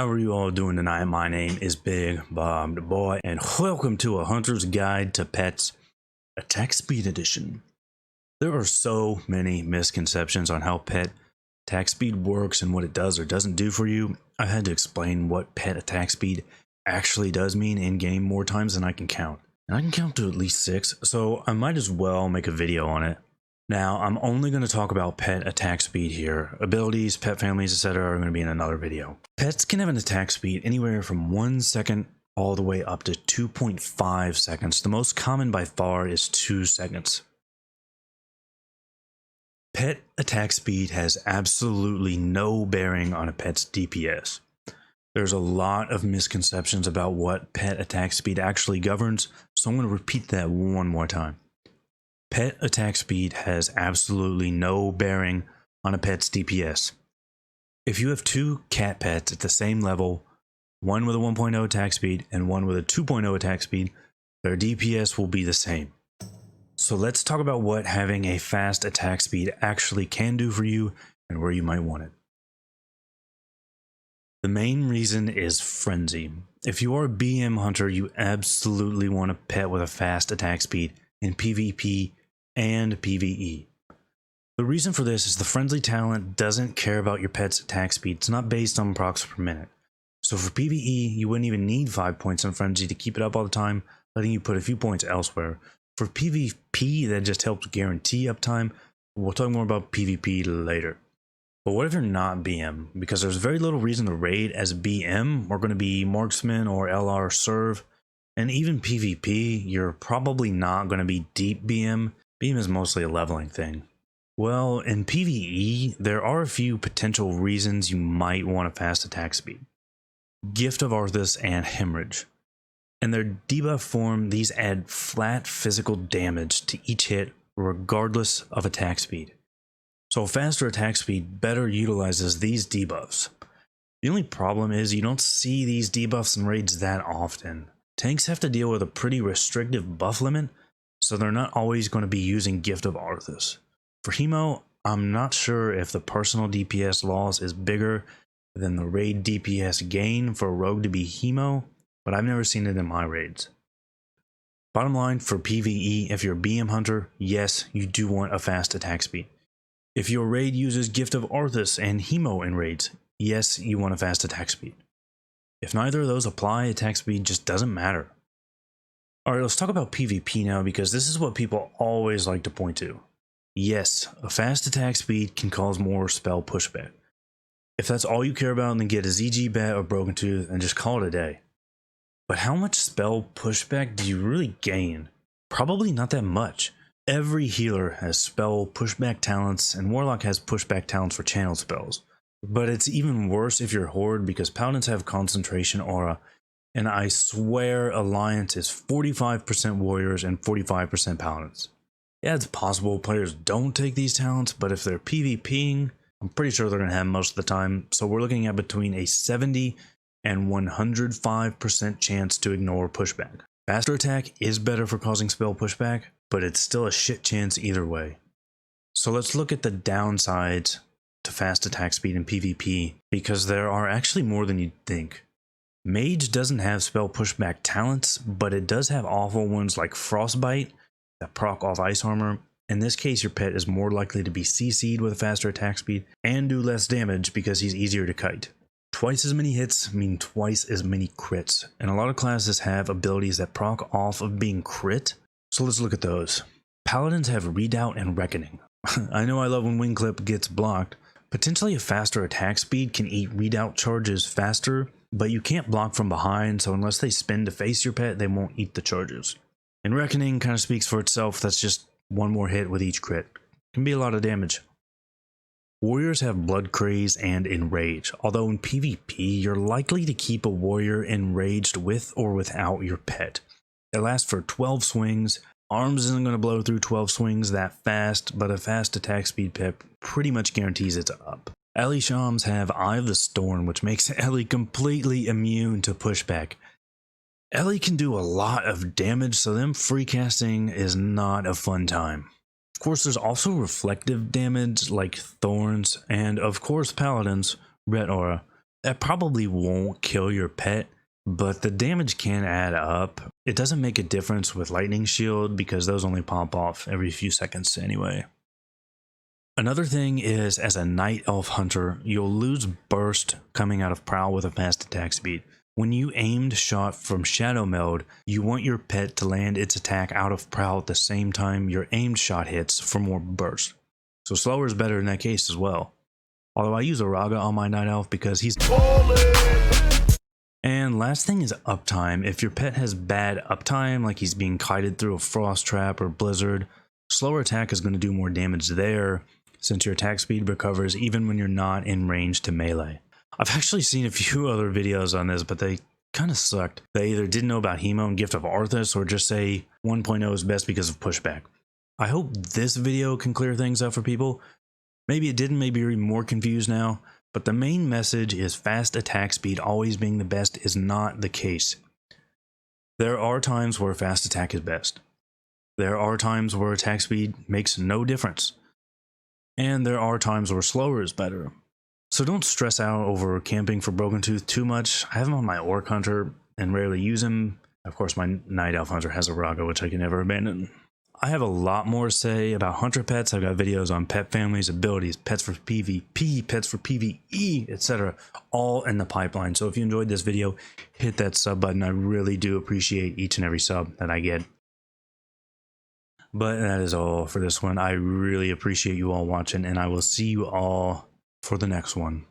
How are you all doing tonight? My name is Bigbobbedboi, and welcome to A Hunter's Guide to Pets Attack Speed Edition. There are so many misconceptions on how pet attack speed works and what it does or doesn't do for you. I had to explain what pet attack speed actually does mean in game more times than I can count. And I can count to at least 6, so I might as well make a video on it. Now, I'm only going to talk about pet attack speed here. Abilities, pet families, etc. are going to be in another video. Pets can have an attack speed anywhere from 1 second all the way up to 2.5 seconds. The most common by far is 2 seconds. Pet attack speed has absolutely no bearing on a pet's DPS. There's a lot of misconceptions about what pet attack speed actually governs, so I'm going to repeat that one more time. Pet attack speed has absolutely no bearing on a pet's DPS. If you have 2 cat pets at the same level, one with a 1.0 attack speed and one with a 2.0 attack speed, their DPS will be the same. So let's talk about what having a fast attack speed actually can do for you and where you might want it. The main reason is frenzy. If you are a BM hunter, you absolutely want a pet with a fast attack speed in PvP and PvE. The reason for this is the frenzy talent doesn't care about your pet's attack speed. It's not based on procs per minute. So for PvE, you wouldn't even need 5 points on frenzy to keep it up all the time, letting you put a few points elsewhere. For PvP, that just helps guarantee uptime. We'll talk more about PvP later. But what if you're not BM? Because there's very little reason to raid as BM. We're going to be marksman or LR serve. And even PvP, you're probably not going to be deep BM. BM is mostly a leveling thing. Well, in PvE, there are a few potential reasons you might want a fast attack speed. Gift of Arthas and Hemorrhage. In their debuff form, these add flat physical damage to each hit regardless of attack speed. So a faster attack speed better utilizes these debuffs. The only problem is you don't see these debuffs in raids that often. Tanks have to deal with a pretty restrictive buff limit, so they're not always going to be using Gift of Arthas. For Hemo, I'm not sure if the personal DPS loss is bigger than the raid DPS gain for a rogue to be Hemo, but I've never seen it in my raids. Bottom line, for PvE, if you're a BM hunter, yes, you do want a fast attack speed. If your raid uses Gift of Arthas and Hemo in raids, yes, you want a fast attack speed. If neither of those apply, attack speed just doesn't matter. Alright, let's talk about PvP now, because this is what people always like to point to. Yes, a fast attack speed can cause more spell pushback. If that's all you care about, then get a ZG Bat or Broken Tooth and just call it a day. But how much spell pushback do you really gain? Probably not that much. Every healer has spell pushback talents, and Warlock has pushback talents for channel spells. But it's even worse if you're Horde, because Paladins have concentration aura, and I swear Alliance is 45% warriors and 45% Paladins. Yeah, it's possible players don't take these talents, but if they're PvPing, I'm pretty sure they're going to have most of the time, so we're looking at between a 70 and 105% chance to ignore pushback. Faster attack is better for causing spell pushback, but it's still a shit chance either way. So let's look at the downsides to fast attack speed in PvP, because there are actually more than you'd think. Mage doesn't have spell pushback talents, but it does have awful ones like Frostbite that proc off ice armor. In this case, your pet is more likely to be CC'd with a faster attack speed and do less damage because he's easier to kite. Twice as many hits mean twice as many crits, and a lot of classes have abilities that proc off of being crit. So let's look at those. Paladins have Redoubt and Reckoning. I know I love when Wing Clip gets blocked. Potentially a faster attack speed can eat Redoubt charges faster, but you can't block from behind, so unless they spin to face your pet, they won't eat the charges. And Reckoning kind of speaks for itself. That's just one more hit with each crit. Can be a lot of damage. Warriors have Blood Craze and Enrage, although in PvP, you're likely to keep a warrior enraged with or without your pet. It lasts for 12 swings. Arms isn't going to blow through 12 swings that fast, but a fast attack speed pet pretty much guarantees it's up. Ellie Shams have Eye of the Storm, which makes Ellie completely immune to pushback. Ellie can do a lot of damage, so them free casting is not a fun time. Of course, there's also reflective damage like Thorns, and of course Paladins, Red Aura. That probably won't kill your pet, but the damage can add up. It doesn't make a difference with lightning shield because those only pop off every few seconds anyway. Another thing is, as a night elf hunter, you'll lose burst coming out of prowl with a fast attack speed. When you aimed shot from shadow mode, you want your pet to land its attack out of prowl at the same time your aimed shot hits for more burst. So slower is better in that case as well. Although I use a Raga on my night elf because he's And last thing is uptime. If your pet has bad uptime, like he's being kited through a frost trap or blizzard, slower attack is going to do more damage there, since your attack speed recovers even when you're not in range to melee. I've actually seen a few other videos on this, but they kind of sucked. They either didn't know about Hemo and Gift of Arthas, or just say 1.0 is best because of pushback. I hope this video can clear things up for people. Maybe it didn't, maybe you're even more confused now, but the main message is fast attack speed always being the best is not the case. There are times where fast attack is best. There are times where attack speed makes no difference. And there are times where slower is better. So don't stress out over camping for Broken Tooth too much. I have him on my Orc Hunter and rarely use him. Of course, my Night Elf Hunter has a Raga, which I can never abandon. I have a lot more to say about hunter pets. I've got videos on pet families, abilities, pets for PvP, pets for PvE, etc. all in the pipeline. So if you enjoyed this video, hit that sub button. I really do appreciate each and every sub that I get. But that is all for this one. I really appreciate you all watching, and I will see you all for the next one.